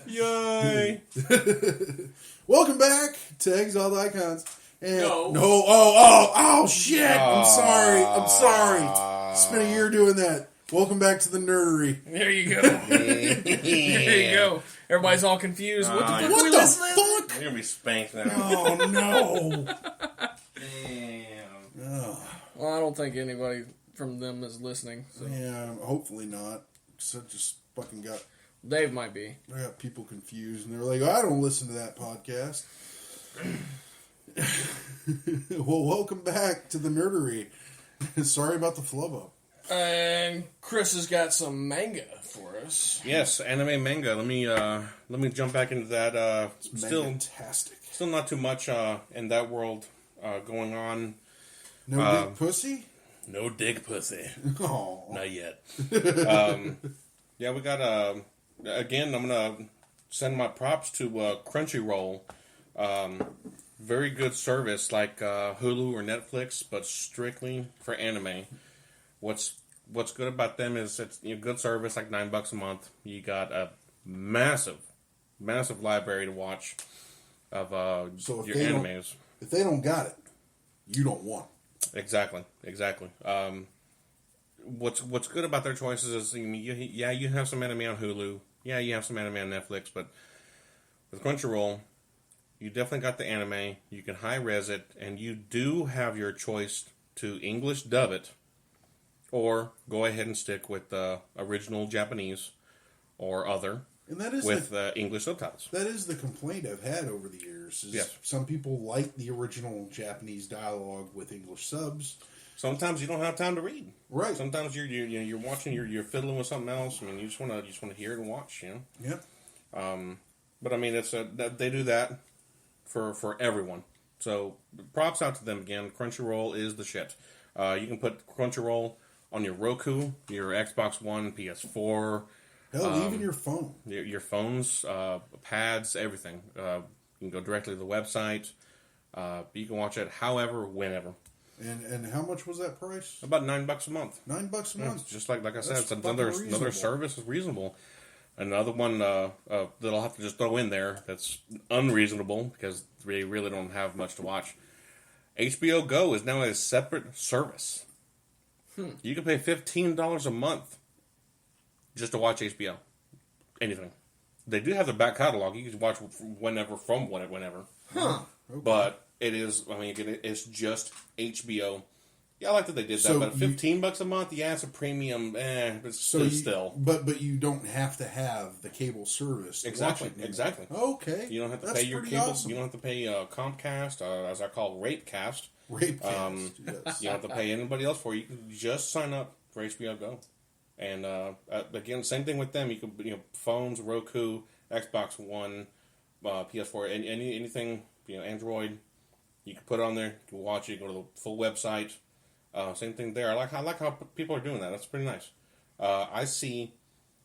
Yay! Welcome back to Exiled Icons. And shit! I'm sorry. It's been a year doing that. Welcome back to the nerdery. There you go. There you go. Everybody's all confused. What the fuck? What the fuck? You're gonna be spanked now. Oh no! Damn. Well, I don't think anybody from them is listening. So. Yeah, hopefully not. So just fucking got. Dave might be. I got people confused, and they're like, "I don't listen to that podcast." Well, welcome back to the nerdery. Sorry about the flub up. And Chris has got some manga for us. Yes, anime manga. Let me jump back into that. Fantastic. Still not too much in that world going on. No big pussy? No dig pussy. Oh. Not yet. Yeah, we got again, I'm going to send my props to Crunchyroll. Very good service like Hulu or Netflix, but strictly for anime. What's good about them is it's good service, like $9 a month. You got a massive library to watch of your animes. If they don't got it, you don't want it. Exactly. What's good about their choices is you have some anime on Hulu, you have some anime on Netflix, but with Crunchyroll, you definitely got the anime. You can high res it, and you do have your choice to English dub it, or go ahead and stick with the original Japanese or other. And that is with English subtitles. That is the complaint I've had over the years. Yes. Some people like the original Japanese dialogue with English subs. Sometimes you don't have time to read. Right. Sometimes you're watching, you're fiddling with something else. I mean, you just want to hear it and watch. Yep. But I mean, they do that for everyone. So props out to them again. Crunchyroll is the shit. You can put Crunchyroll on your Roku, your Xbox One, PS4. Hell, even your phone. Your phones, pads, everything. You can go directly to the website. You can watch it however, whenever. And how much was that price? About $9 a month. $9 a month. Just like I said, That's it's another service is reasonable. Another one that I'll have to just throw in there that's unreasonable because they really don't have much to watch. HBO Go is now a separate service. You can pay $15 a month just to watch HBO. Anything. They do have their back catalog. You can watch whenever from whenever. Huh. Okay. But it is, I mean, it's just HBO. Yeah, I like that they did that, but $15 a month, yeah, it's a premium, but still. But you don't have to have the cable service. Exactly. Okay. You don't have to pay your cable. Awesome. You don't have to pay Comcast, as I call Rapecast. Rapecast, yes. You don't have to pay anybody else for it. You can just sign up for HBO Go. And again, same thing with them. You can phones, Roku, Xbox One, PS4, anything, Android. You can put it on there. You can watch it. Go to the full website. Same thing there. I like how people are doing that. That's pretty nice. I see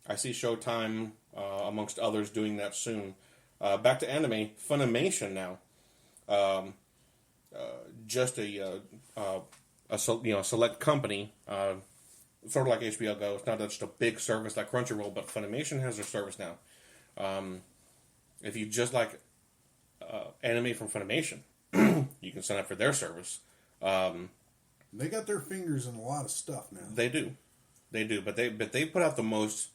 Showtime amongst others doing that soon. Back to anime, Funimation now. Just a select company. Sort of like HBO Go. It's not just a big service like Crunchyroll, but Funimation has their service now. If you just like anime from Funimation, you can sign up for their service. They got their fingers in a lot of stuff now. They do, but they put out the most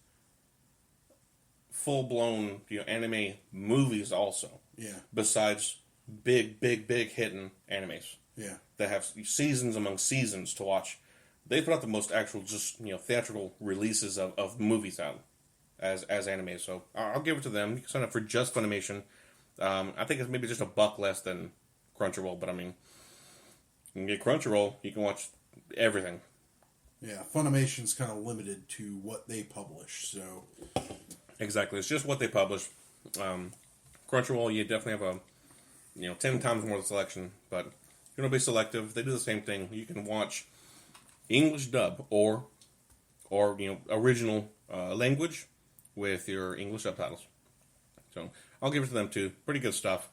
full blown anime movies also. Yeah. Besides big hitting animes. Yeah. That have seasons among seasons to watch. They put out the most actual just theatrical releases of movies out as anime. So I'll give it to them. You can sign up for just Funimation. I think it's maybe just $1 less than Crunchyroll, but I mean, you can get Crunchyroll, you can watch everything. Yeah, Funimation's kind of limited to what they publish, so... Exactly, it's just what they publish. Crunchyroll, you definitely have 10 times more of the selection, but you're going to be selective. They do the same thing. You can watch English dub or original language with your English subtitles. So I'll give it to them too. Pretty good stuff.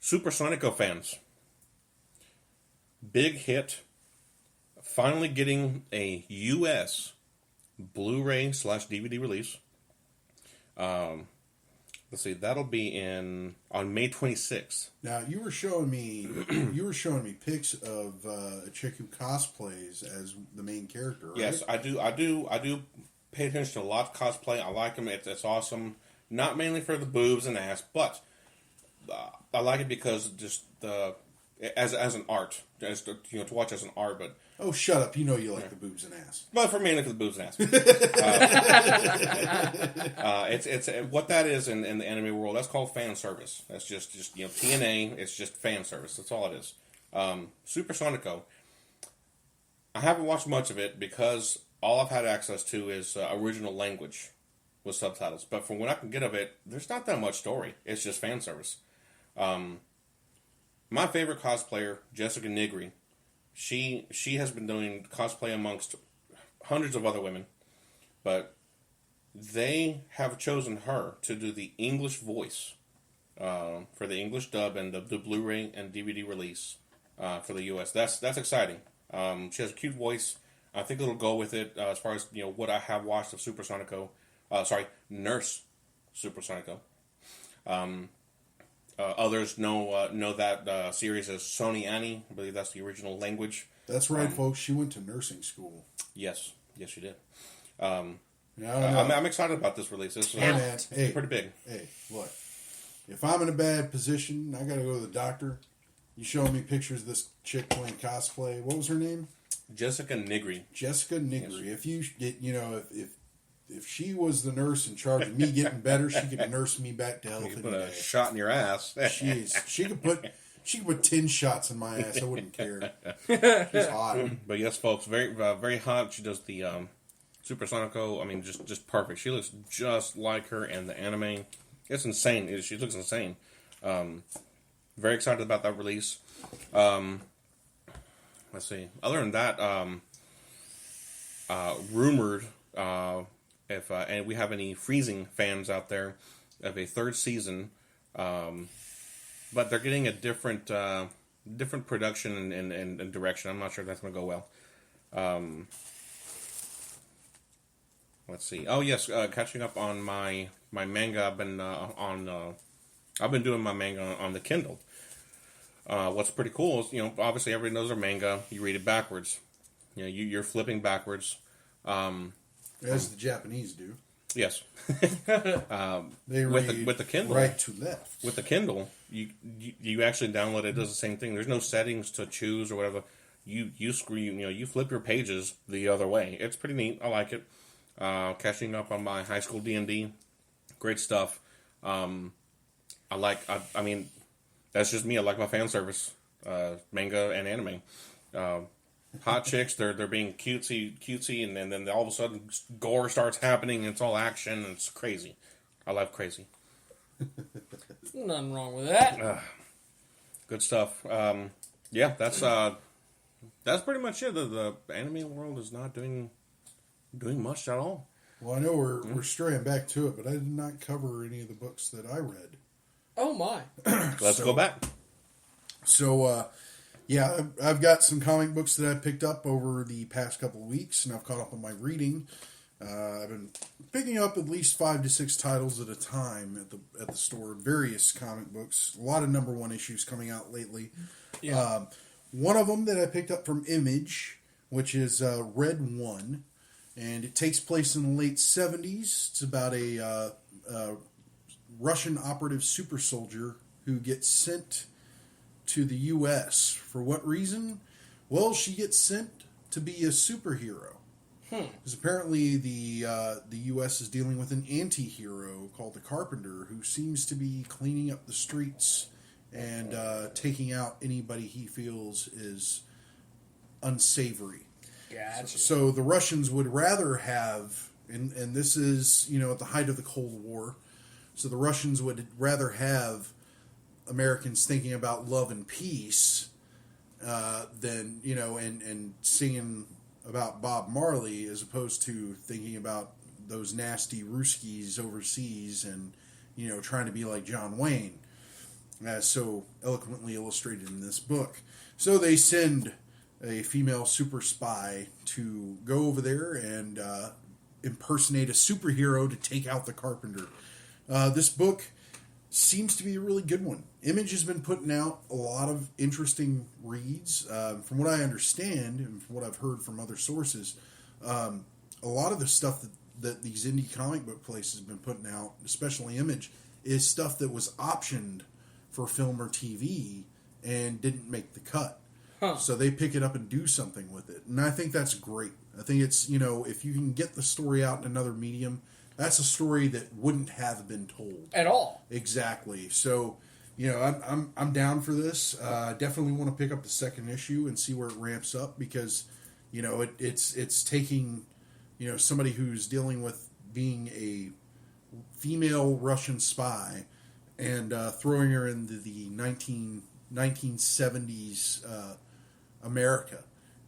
Super Sonico fans. Big hit finally getting a U.S. Blu-ray/DVD release. Let's see, that'll be on May 26th. Now you were showing me pics of a chick who cosplays as the main character. Right? Yes, I do pay attention to a lot of cosplay. I like them. It's awesome. Not mainly for the boobs and ass, but I like it because just as an art, just to watch as an art. But oh, shut up! You know you like the boobs and ass. But for mainly for the boobs and ass. It's what that is in the anime world. That's called fan service. That's just TNA. It's just fan service. That's all it is. Super Sonico. I haven't watched much of it because all I've had access to is original language with subtitles. But from what I can get of it, there's not that much story. It's just fan service. My favorite cosplayer, Jessica Nigri, she has been doing cosplay amongst hundreds of other women, but they have chosen her to do the English voice for the English dub and the Blu-ray and DVD release for the U.S. That's exciting. She has a cute voice. I think it'll go with it as far as what I have watched of Super Sonico. Nurse Super Sonico. Others know that series as Sony Annie. I believe that's the original language. That's right, folks. She went to nursing school. Yes, she did. I'm excited about this release. This is pretty big. Hey, look. If I'm in a bad position, I got to go to the doctor. You showing me pictures of this chick playing cosplay. What was her name? Jessica Nigri. Jessica Nigri. Yes. If you get, if she was the nurse in charge of me getting better, she could nurse me back to health. You could put a shot in your ass. She could put 10 shots in my ass. I wouldn't care. She's hot. But yes, folks, very very hot. She does the Super Sonico. I mean, just perfect. She looks just like her in the anime. It's insane. She looks insane. Very excited about that release. Let's see. Other than that, rumored. If and we have any Freezing fans out there of a third season, but they're getting a different production and direction. I'm not sure if that's going to go well. Let's see. Oh yes, catching up on my manga. I've been doing my manga on the Kindle. What's pretty cool is obviously everybody knows their manga. You read it backwards. You're flipping backwards. As the Japanese do. Yes. They read with the Kindle, right to left. With the Kindle, you actually download it. It does the same thing. There's no settings to choose or whatever. You flip your pages the other way. It's pretty neat. I like it. Catching up on my high school D&D, great stuff. I mean, that's just me. I like my fan service, manga and anime. Hot chicks, they're being cutesy, and then all of a sudden gore starts happening. And it's all action. And it's crazy. I love crazy. Nothing wrong with that. Good stuff. Yeah, that's pretty much it. The anime world is not doing much at all. Well, I know we're straying back to it, but I did not cover any of the books that I read. Oh my! Let's go back. So. Yeah, I've got some comic books that I picked up over the past couple of weeks, and I've caught up on my reading. I've been picking up at least 5 to 6 titles at a time at the store. Various comic books, a lot of #1 issues coming out lately. Yeah. One of them that I picked up from Image, which is Red 1, and it takes place in the late 70s. It's about a Russian operative super soldier who gets sent to the U.S. For what reason? Well, she gets sent to be a superhero. Because apparently the U.S. is dealing with an anti-hero called the Carpenter, who seems to be cleaning up the streets and taking out anybody he feels is unsavory. Gotcha. So the Russians would rather have, and this is, at the height of the Cold War, so the Russians would rather have Americans thinking about love and peace than, and singing about Bob Marley, as opposed to thinking about those nasty Ruskies overseas and, trying to be like John Wayne, as so eloquently illustrated in this book. So they send a female super spy to go over there and impersonate a superhero to take out the Carpenter. This book seems to be a really good one. Image has been putting out a lot of interesting reads. From what I understand, and from what I've heard from other sources, a lot of the stuff that these indie comic book places have been putting out, especially Image, is stuff that was optioned for film or TV and didn't make the cut. Huh. So they pick it up and do something with it. And I think that's great. I think it's, if you can get the story out in another medium, that's a story that wouldn't have been told. At all. Exactly. So, I'm down for this. I definitely want to pick up the second issue and see where it ramps up because, it's taking, somebody who's dealing with being a female Russian spy and throwing her into the 1970s America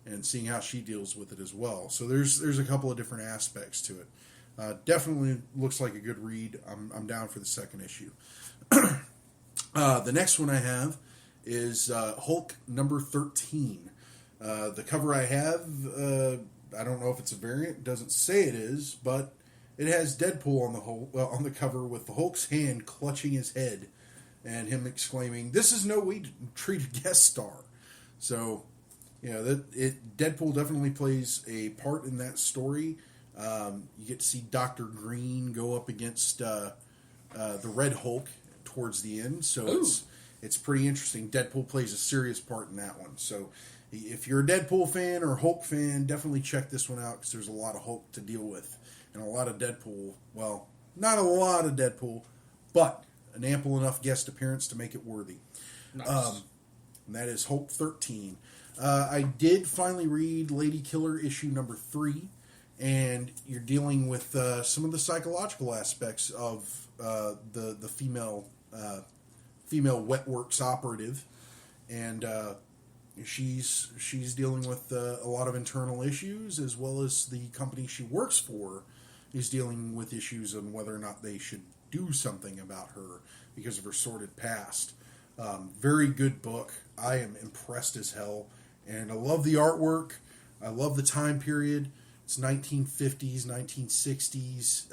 and seeing how she deals with it as well. So there's a couple of different aspects to it. Definitely looks like a good read. I'm down for the second issue. The next one I have is Hulk number 13. The cover I have, I don't know if it's a variant. It doesn't say it is, but it has Deadpool on the cover with the Hulk's hand clutching his head and him exclaiming, "This is no way to treat a guest star." So, Deadpool definitely plays a part in that story. You get to see Dr. Green go up against the Red Hulk towards the end, so it's pretty interesting. Deadpool plays a serious part in that one. So if you're a Deadpool fan or a Hulk fan, definitely check this one out because there's a lot of Hulk to deal with and a lot of Deadpool. Well, not a lot of Deadpool, but an ample enough guest appearance to make it worthy. Nice. And that is Hulk 13. I did finally read Lady Killer issue number 3. And you're dealing with some of the psychological aspects of the female Wetworks operative, and she's dealing with a lot of internal issues, as well as the company she works for is dealing with issues on whether or not they should do something about her because of her sordid past. Very good book. I am impressed as hell, and I love the artwork. I love the time period. It's 1950s, 1960s,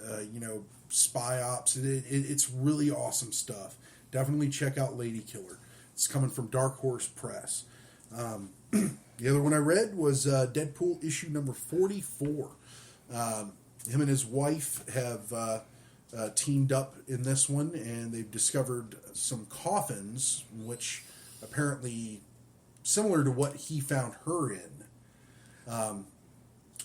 spy ops. It's really awesome stuff. Definitely check out Lady Killer. It's coming from Dark Horse Press. The other one I read was Deadpool issue number 44. Him and his wife have teamed up in this one, and they've discovered some coffins, which apparently similar to what he found her in.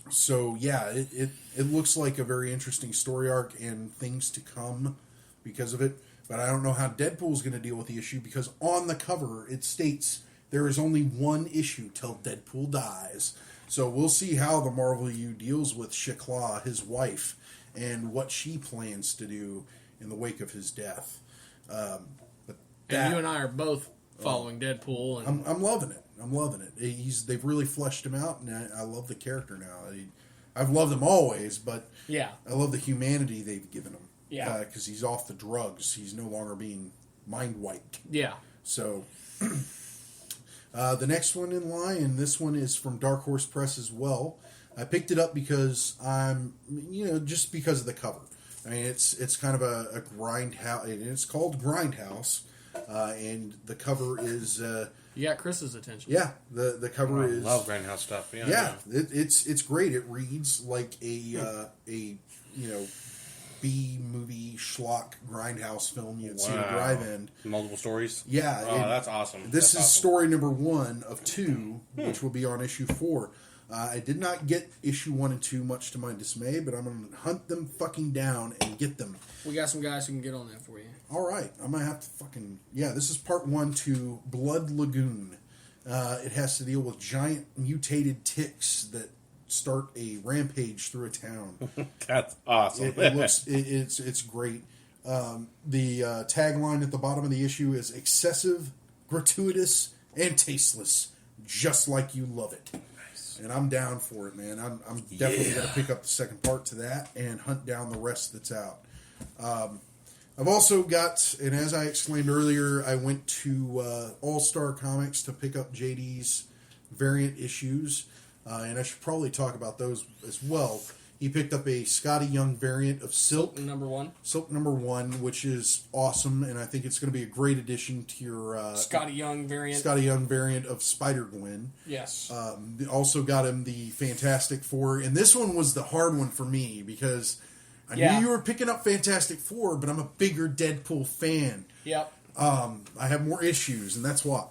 So yeah, it looks like a very interesting story arc and things to come because of it. But I don't know how Deadpool's going to deal with the issue because on the cover it states there is only one issue till Deadpool dies. So we'll see how the Marvel U deals with Shiklah, his wife, and what she plans to do in the wake of his death. And you and I are both following Deadpool. And I'm loving it. I'm loving it. They've really fleshed him out, and I love the character now. I've loved him always, but yeah, I love the humanity they've given him. Yeah, because he's off the drugs. He's no longer being mind wiped. Yeah. So the next one in line, this one is from Dark Horse Press as well. I picked it up because just because of the cover. I mean, it's kind of a grindhouse. It's called Grindhouse, and the cover is. You got Chris's attention. Yeah, the cover is. I love Grindhouse stuff. Yeah, it's great. It reads like a B movie schlock Grindhouse film you'd see at a drive-in. Multiple stories. Yeah, that's awesome. This is story number 1 of 2, which will be on issue 4. I did not get issue 1 and 2, much to my dismay, but I'm going to hunt them fucking down and get them. We got some guys who can get on that for you. All right. I might have to fucking... Yeah, this is part 1 to Blood Lagoon. It has to deal with giant mutated ticks that start a rampage through a town. That's awesome. It's great. The tagline at the bottom of the issue is excessive, gratuitous, and tasteless, just like you love it. And I'm down for it, man. I'm definitely going to pick up the second part to that and hunt down the rest that's out. I've also got, and as I explained earlier, I went to All Star Comics to pick up JD's variant issues, and I should probably talk about those as well. He picked up a Scotty Young variant of Silk number 1. Silk number 1, which is awesome, and I think it's going to be a great addition to your Scotty Young variant of Spider-Gwen. Yes. Also got him the Fantastic Four, and this one was the hard one for me because I knew you were picking up Fantastic Four, but I'm a bigger Deadpool fan. Yep. I have more issues, and that's why.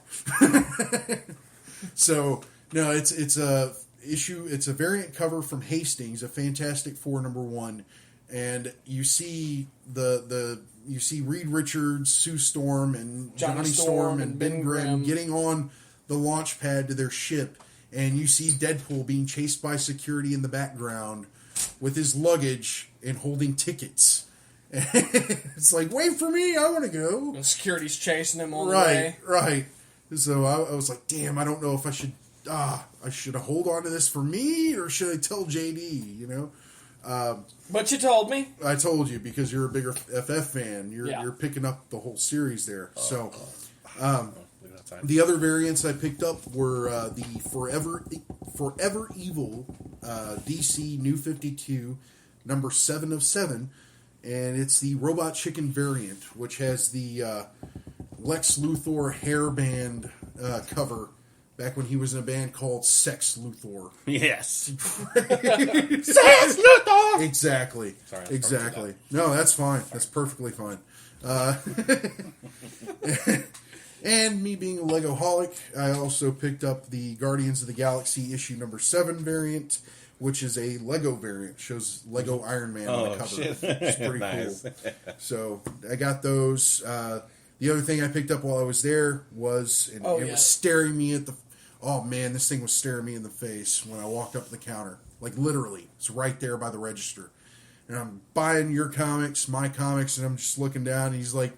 So no, it's a issue. It's a variant cover from Hastings, a Fantastic Four number 1, and you see you see Reed Richards, Sue Storm, and Johnny Storm, and Ben Grimm getting on the launch pad to their ship, and you see Deadpool being chased by security in the background with his luggage and holding tickets. It's like, wait for me, I want to go. The security's chasing him on the way. Right. So I was like, damn, I don't know if I should hold on to this for me or should I tell JD, you know? But you told me. I told you because you're a bigger FF fan. You're picking up the whole series there. The other variants I picked up were the Forever Evil DC New 52 number 7 of 7, and it's the Robot Chicken variant, which has the Lex Luthor hairband cover back when he was in a band called Sex Luthor. Yes. Sex Luthor! Exactly. Sorry, exactly. No, that's fine. That's perfectly fine. And me being a Legoholic, I also picked up the Guardians of the Galaxy issue number 7 variant, which is a Lego variant. Shows Lego Iron Man on the cover. Shit. It's pretty Nice. cool. So I got those. The other thing I picked up while I was there was, was staring me at the... Oh, man, this thing was staring me in the face when I walked up to the counter. Like, literally. It's right there by the register. And I'm buying your comics, my comics, and I'm just looking down, and he's like...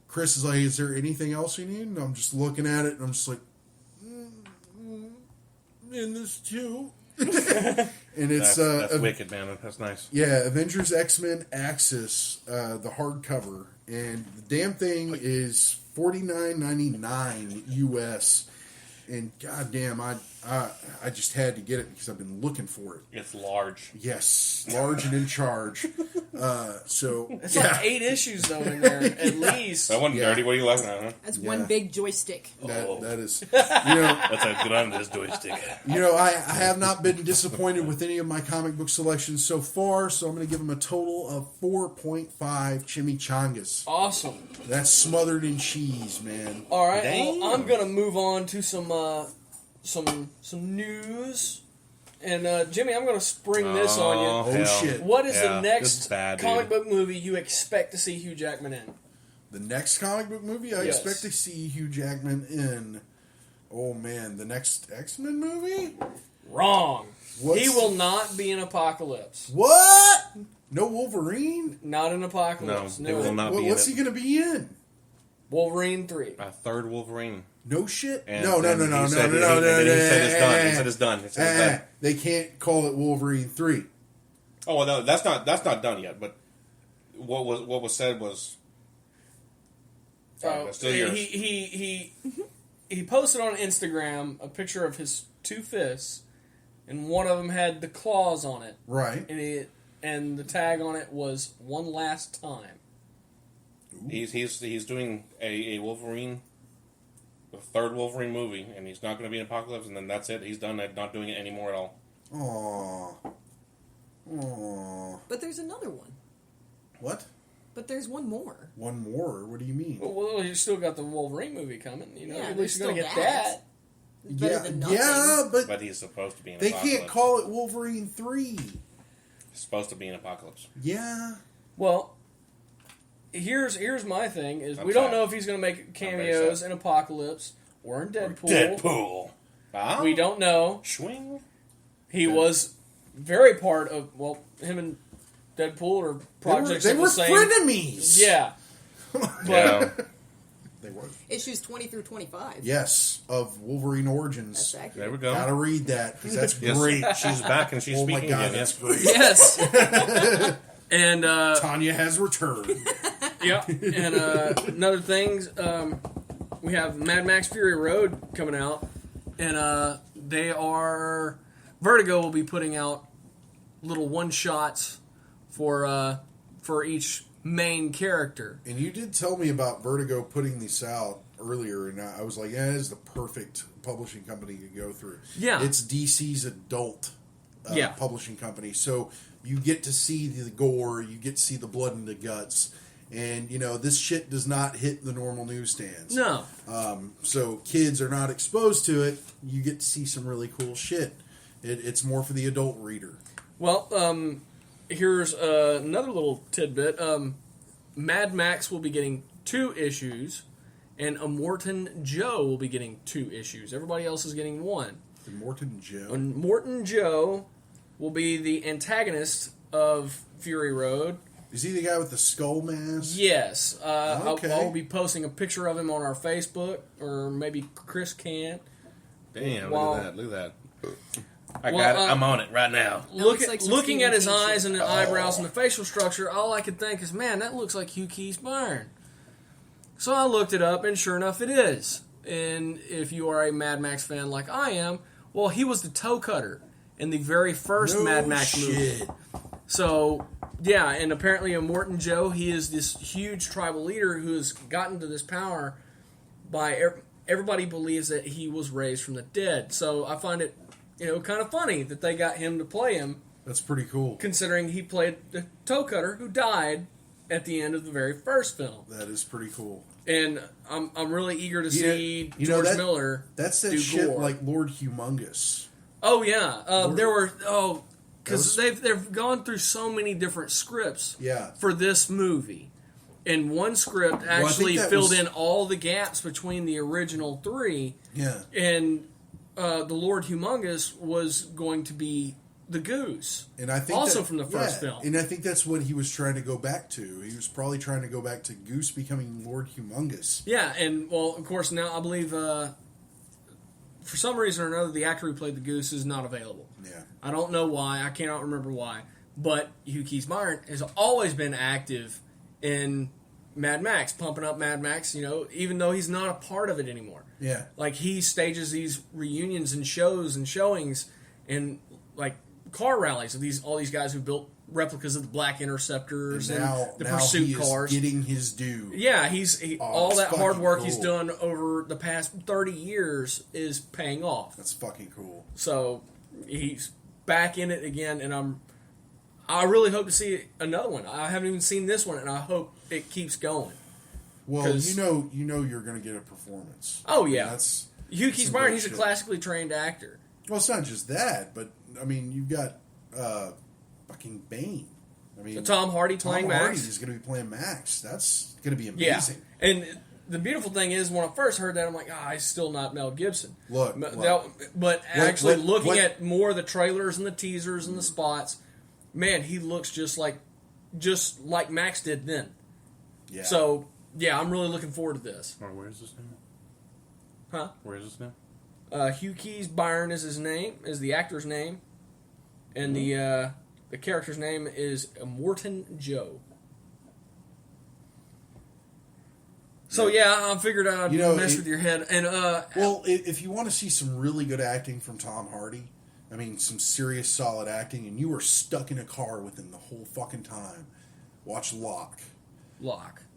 Chris is like, is there anything else you need? And I'm just looking at it, and I'm just like... And this too. And it's... That's wicked, man. That's nice. Yeah, Avengers X-Men Axis, the hardcover. And the damn thing is $49.99 US. And goddamn, I just had to get it because I've been looking for it. It's large. Yes, large and in charge. So it's like 8 issues though in there at least. That wasn't dirty. What are you laughing at? Huh? That's one big joystick. That is, that's a good on this joystick. I have not been disappointed with any of my comic book selections so far. So I'm going to give them a total of 4.5 chimichangas. Awesome. That's smothered in cheese, man. All right, well, I'm going to move on to some news. And Jimmy, I'm going to spring this on you. Oh, shit. What is the next comic book movie you expect to see Hugh Jackman in? The next comic book movie I expect to see Hugh Jackman in... Oh, man. The next X-Men movie? Wrong. He will not be in Apocalypse. What? No Wolverine? Not in Apocalypse. No, he will not be in What's he going to be in? Wolverine 3. A third Wolverine. No shit. And, no. He said it's done. They can't call it Wolverine 3. Oh well, no, that's not done yet. But what was said was. He posted on Instagram a picture of his 2 fists, and one of them had the claws on it. Right. And the tag on it was "One Last Time." Ooh. He's doing a Wolverine. The third Wolverine movie, and he's not going to be in Apocalypse, and then that's it. He's done. Not doing it anymore at all. Aww. But there's another one. What? But there's one more. One more? What do you mean? Well, you still got the Wolverine movie coming. At least you're going to get that. Better than nothing. But he's supposed to be in they Apocalypse. can't call it Wolverine 3. He's supposed to be in Apocalypse. Yeah. Well, here's my thing is we don't know if he's going to make cameos in Apocalypse or in Deadpool. We don't know. Swing. He was very part of him and Deadpool are projects. They were frenemies. Yeah. But they were. Issues 20 through 25. Yes, of Wolverine Origins. That's accurate. There we go. Gotta read that because that's great. She's back and she's speaking my God, again. that's great. Yes. And Tanya has returned. Yep. And another thing, we have Mad Max Fury Road coming out, and Vertigo will be putting out little one-shots for each main character. And you did tell me about Vertigo putting these out earlier, and I was like, yeah, it's the perfect publishing company to go through. Yeah. It's DC's adult publishing company, so you get to see the gore, you get to see the blood and the guts, and, this shit does not hit the normal newsstands. No. So kids are not exposed to it. You get to see some really cool shit. It's more for the adult reader. Well, here's another little tidbit. Mad Max will be getting 2 issues, and Immortan Joe will be getting 2 issues. Everybody else is getting 1. Immortan Joe? Immortan Joe will be the antagonist of Fury Road. Is he the guy with the skull mask? Yes. Okay. I'll be posting a picture of him on our Facebook, or maybe Chris can. Damn, Wow. look at that. I got it. I'm on it right now. Looking at his eyes and the eyebrows and the facial structure, all I could think is, man, that looks like Hugh Keyes Byrne. So I looked it up, and sure enough, it is. And if you are a Mad Max fan like I am, well, he was the toe cutter in the very first Mad Max movie. So, yeah, and apparently Immortan Joe, he is this huge tribal leader who has gotten to this power by... Everybody believes that he was raised from the dead. So I find it, kind of funny that they got him to play him. That's pretty cool. Considering he played the toe cutter who died at the end of the very first film. That is pretty cool. And I'm really eager to see George Miller. That's that do shit gore. like Lord Humongous. Oh yeah, because they've gone through so many different scripts. Yeah. For this movie, and one script actually filled in all the gaps between the original 3. Yeah. And the Lord Humongous was going to be the Goose, and I think also from the first film. And I think that's what he was trying to go back to. He was probably trying to go back to Goose becoming Lord Humongous. Yeah, and well, of course, now I believe for some reason or another, the actor who played the Goose is not available. Yeah, I don't know why. I cannot remember why. But Hugh Keyes Byrne has always been active in Mad Max, pumping up Mad Max. Even though he's not a part of it anymore. Yeah, like he stages these reunions and shows and showings and like car rallies of all these guys who built replicas of the Black Interceptors and the Pursuit cars. Getting his due. Yeah, all that hard work cool. he's done over the past 30 years is paying off. That's fucking cool. So he's back in it again, and I really hope to see another one. I haven't even seen this one, and I hope it keeps going. Well, you know you're going to get a performance. Oh yeah, that's Hugh Keyes Byrne. He's a classically trained actor. Well, it's not just that, but I mean, you've got fucking Bane. I mean, Tom Hardy playing Max. Tom Hardy is going to be playing Max. That's going to be amazing. Yeah. And the beautiful thing is, when I first heard that, I'm like, it's still not Mel Gibson. But actually, looking at more of the trailers and the teasers and the spots, man, he looks just like Max did then. Yeah. So, yeah, I'm really looking forward to this. Where is this now? Huh? Where is this now? Hugh Keyes Byrne is his name, is the actor's name, and the character's name is Immortan Joe. So I figured I'd mess with your head. And if you want to see some really good acting from Tom Hardy, I mean some serious solid acting, and you were stuck in a car with him the whole fucking time, watch Locke.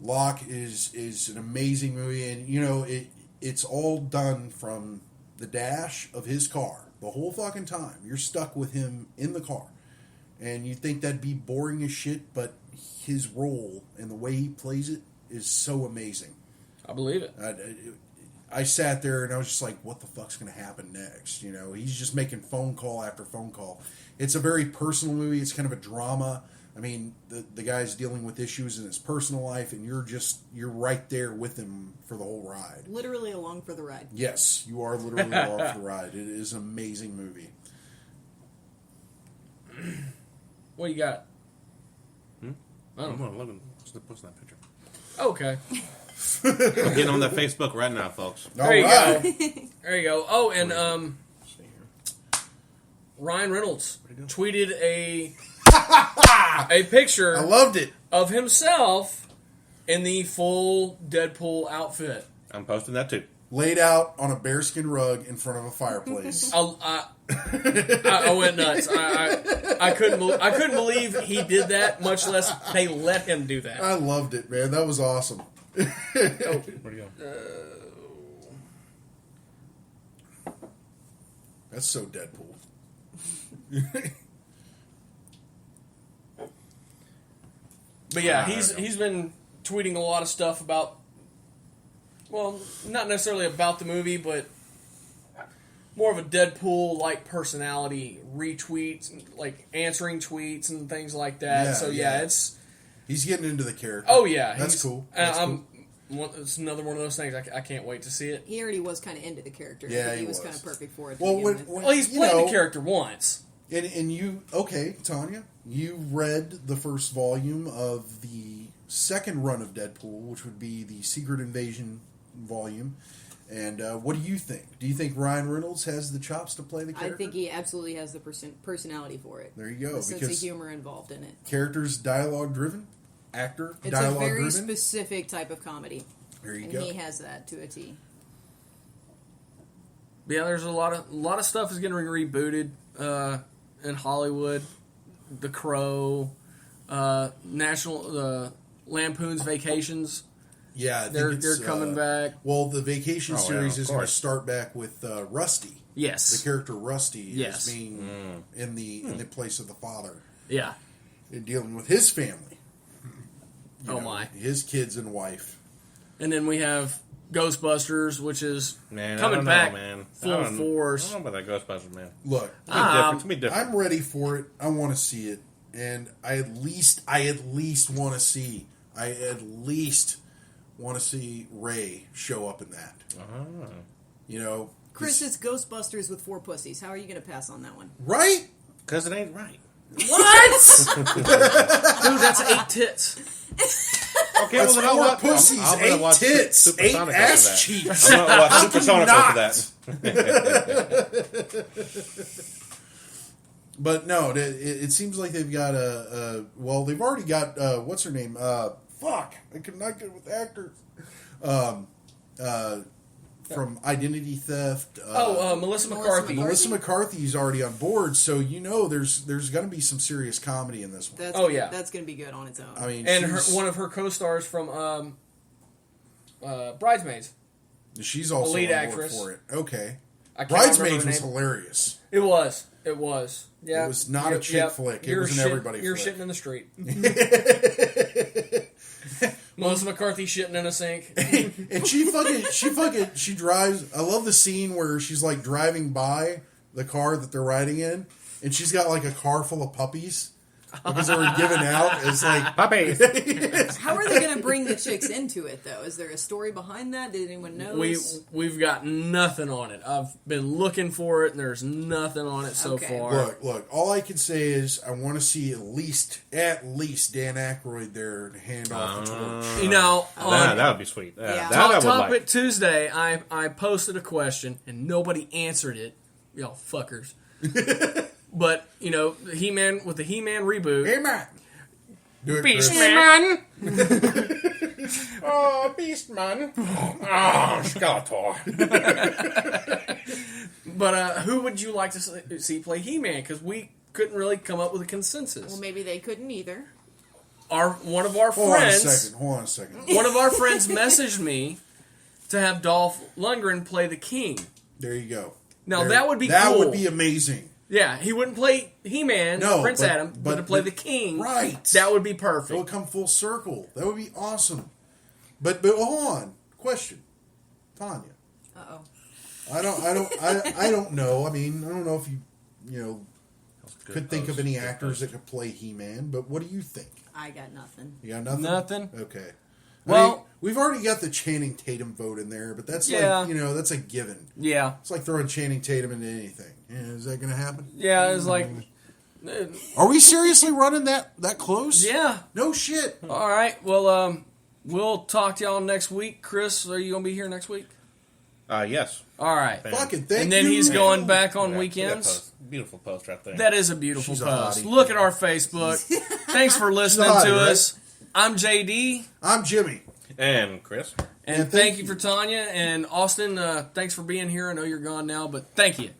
Locke is an amazing movie, and it's all done from the dash of his car the whole fucking time. You're stuck with him in the car, and you think that'd be boring as shit, but his role and the way he plays it is so amazing. I believe it. I sat there and I was just like, what the fuck's going to happen next? He's just making phone call after phone call. It's a very personal movie. It's kind of a drama. I mean, the guy's dealing with issues in his personal life, and you're right there with him for the whole ride. Literally along for the ride. Yes, you are literally along for the ride. It is an amazing movie. What you got? I'm post that picture. Okay. I'm getting on that Facebook right now, folks. There you go. There you go. Oh, and Ryan Reynolds tweeted a picture. I loved it. Of himself in the full Deadpool outfit. I'm posting that too. laid out on a bearskin rug in front of a fireplace. I went nuts. I couldn't believe he did that, much less they let him do that. I loved it, man. That was awesome. Where'd you go? That's so Deadpool. But yeah, he's been tweeting a lot of stuff about, well, not necessarily about the movie, but more of a Deadpool-like personality, retweets, like answering tweets and things like that. Yeah, so he's getting into the character. Oh yeah, that's cool. It's another one of those things. I can't wait to see it. He already was kind of into the character. Yeah, he was kind of perfect for it. Well, He's played the character once. And you, okay, Tanya, you read the first volume of the second run of Deadpool, which would be the Secret Invasion volume. And what do you think? Do you think Ryan Reynolds has the chops to play the character? I think he absolutely has the personality for it. There you go. The sense of humor involved in it. Character's dialogue-driven, actor It's dialogue-driven. a very specific type of comedy. There you and go. he has that to a T. Yeah, there's a lot of stuff is getting rebooted in Hollywood. The Crow, National Lampoon's Vacations. Yeah, I they're think coming back. Well, the Vacation series is going to course. start back with Rusty. Yes, The character Rusty Yes. is being in the place of the father. yeah. And dealing with his family. My! His kids and wife. And then we have Ghostbusters, which is Man, coming I don't back know, man. full force. I don't know about that Ghostbusters, man. Look, It's be different. I'm ready for it. I want to see it, and I at least want to see. I at least want to see Ray show up in that. You know, Chris, it's Ghostbusters with 4 pussies. How are you going to pass on that one? right? Because it ain't right. What? Dude, that's 8 tits. Okay, That's well, then 4 I'll pussies, I'm gonna 8 watch tits, 8 Supersonic ass after that. cheeks. I'm gonna watch How can you Supersonic not? after that. But no, it seems like they've got well, they've already got what's her name? Fuck, I could not get with actors. From Identity Theft. Melissa McCarthy. Melissa McCarthy's already on board, so you know there's going to be some serious comedy in this one. That's that's going to be good on its own. I mean, And one of her co-stars from Bridesmaids. she's also lead on board actress. for it. Okay, I can't remember Bridesmaids her was name. hilarious. It was. Yeah. It was not a chick flick. It was an everybody You're flick. shitting in the street. Melissa McCarthy shitting in a sink. And she drives. I love the scene where she's like driving by the car that they're riding in, and she's got like a car full of puppies because they were given out. It's like Puppies. How are they going to bring the chicks into it, though? Is there a story behind that? Did anyone know? We've got nothing on it. I've been looking for it, and there's nothing on it so Okay. far. Look. All I can say is I want to see at least Dan Aykroyd there to hand off the torch. You know, on that would be sweet. Yeah. That I would Topic like. Tuesday, I posted a question, and nobody answered it. Y'all fuckers. But, you know, He-Man with the He-Man reboot. Hey, man. Do it, Beast Chris. Man. Oh, Beastman. Oh, Skeletor. But who would you like to see play He-Man? Because we couldn't really come up with a consensus. Well, maybe they couldn't either. One of our Hold on a friends second. one of our friends messaged me to have Dolph Lundgren play the King. There you go. Now, that would be That cool. would be amazing. Yeah, he wouldn't play He-Man, No, Prince but- Adam, but to play the King, right. that would be It would perfect. come full circle. That would be awesome. But hold on. Question. Tanya. Uh-oh. I don't know. I mean, I don't know if you could think of any actors that could play He-Man, but what do you think? I got nothing. You got nothing? Nothing? Okay. Well- I mean, we've already got the Channing Tatum vote in there, but that's Yeah. like, that's a given. Yeah. It's like throwing Channing Tatum into anything. Yeah, is that going to happen? Yeah, it's like, Are we seriously running that close? yeah. No shit. All right, well, we'll talk to y'all next week. Chris, are you going to be here next week? Yes. All right. Fucking thank And then you. he's going back on Yeah, weekends. post. Beautiful post right there. That is a beautiful She's a post. hottie. Look at our Facebook. Thanks for listening hottie, to right? us. I'm JD. I'm Jimmy. And Chris. And thank you for Tanya. And Austin, thanks for being here. I know you're gone now, but thank you.